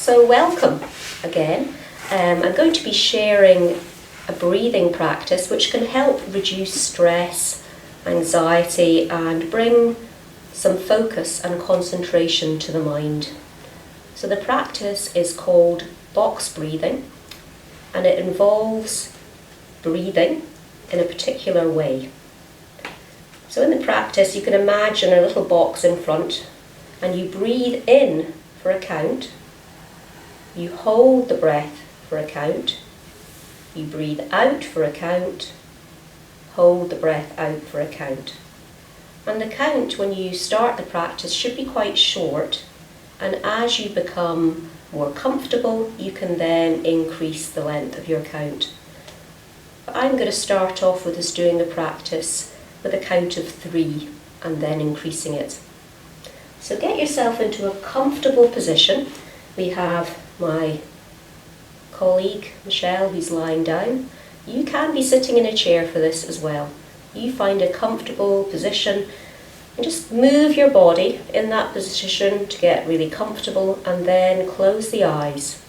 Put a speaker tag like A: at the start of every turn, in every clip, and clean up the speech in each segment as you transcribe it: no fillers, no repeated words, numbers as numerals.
A: So welcome again. I'm going to be sharing a breathing practice which can help reduce stress, anxiety and bring some focus and concentration to the mind. So the practice is called box breathing and it involves breathing in a particular way. So in the practice you can imagine a little box in front and you breathe in for a count, you hold the breath for a count, you breathe out for a count, hold the breath out for a count. And the count when you start the practice should be quite short, and as you become more comfortable you can then increase the length of your count. But I'm going to start off with us doing the practice with a count of 3 and then increasing it. So get yourself into a comfortable position. We have my colleague Michelle who's lying down. You can be sitting in a chair for this as well. You find a comfortable position and just move your body in that position to get really comfortable, and then close the eyes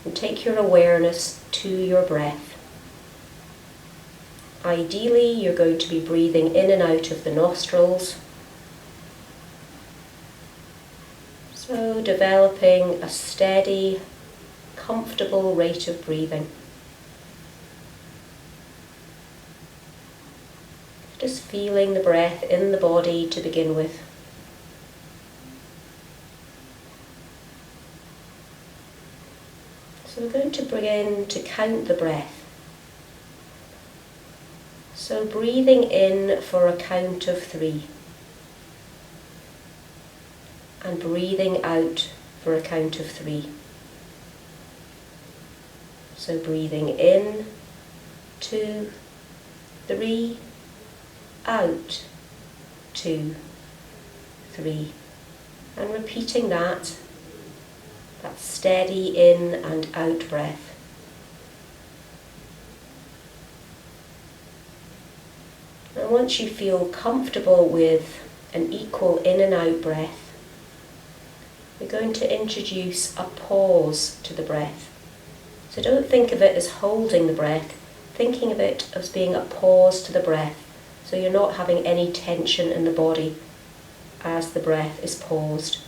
A: and take your awareness to your breath. Ideally you're going to be breathing in and out of the nostrils. So developing a steady, comfortable rate of breathing. Just feeling the breath in the body to begin with. So we're going to begin to count the breath. So breathing in for a count of 3 and breathing out for a count of 3. So breathing in, 2, 3, out, 2, 3, and repeating that steady in and out breath. And once you feel comfortable with an equal in and out breath, we're going to introduce a pause to the breath. So don't think of it as holding the breath, thinking of it as being a pause to the breath, so you're not having any tension in the body as the breath is paused.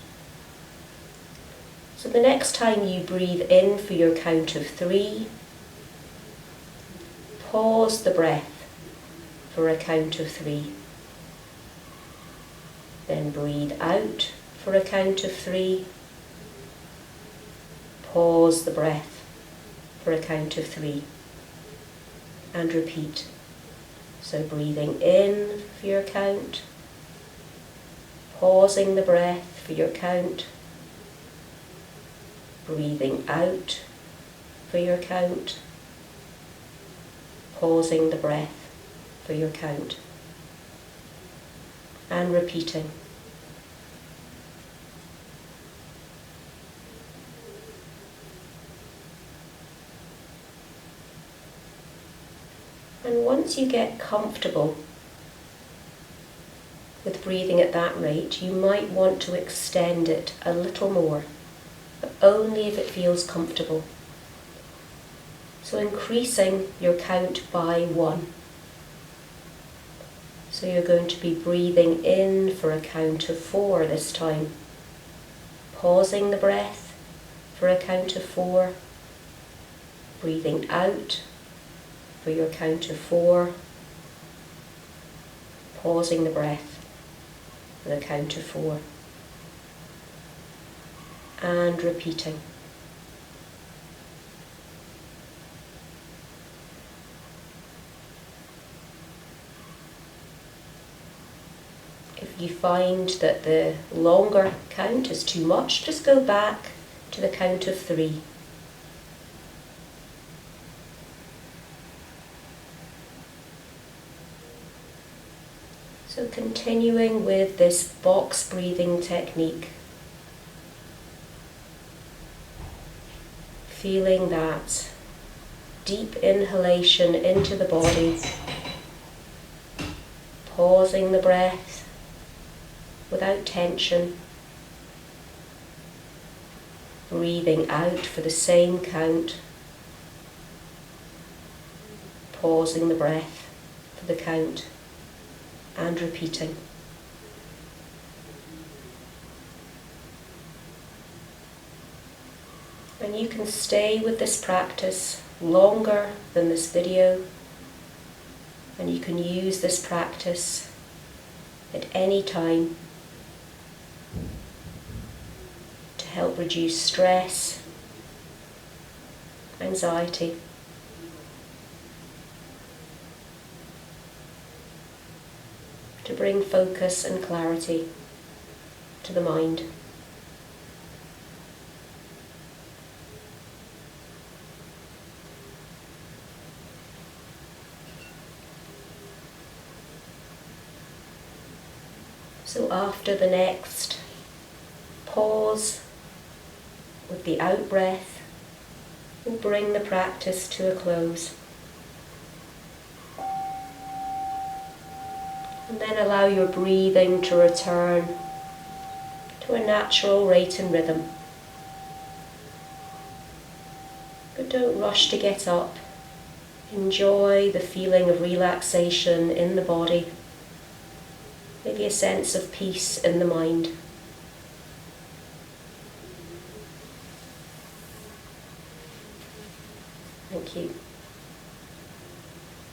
A: So the next time you breathe in for your count of 3, pause the breath for a count of 3. Then breathe out for a count of 3. Pause the breath for a count of 3. And repeat. So breathing in for your count. Pausing the breath for your count. Breathing out for your count. Pausing the breath for your count, and repeating. And once you get comfortable with breathing at that rate, you might want to extend it a little more, but only if it feels comfortable. So increasing your count by 1. So you're going to be breathing in for a count of 4 this time. Pausing the breath for a count of 4. Breathing out for your count of 4. Pausing the breath for the count of 4. And repeating. If you find that the longer count is too much, just go back to the count of 3. So continuing with this box breathing technique, feeling that deep inhalation into the body, pausing the breath without tension, breathing out for the same count, pausing the breath for the count and repeating. And you can stay with this practice longer than this video, and you can use this practice at any time to help reduce stress, anxiety, to bring focus and clarity to the mind. So after the next pause with the out breath, we'll bring the practice to a close. And then allow your breathing to return to a natural rate and rhythm. But don't rush to get up. Enjoy the feeling of relaxation in the body. Maybe a sense of peace in the mind. Thank you.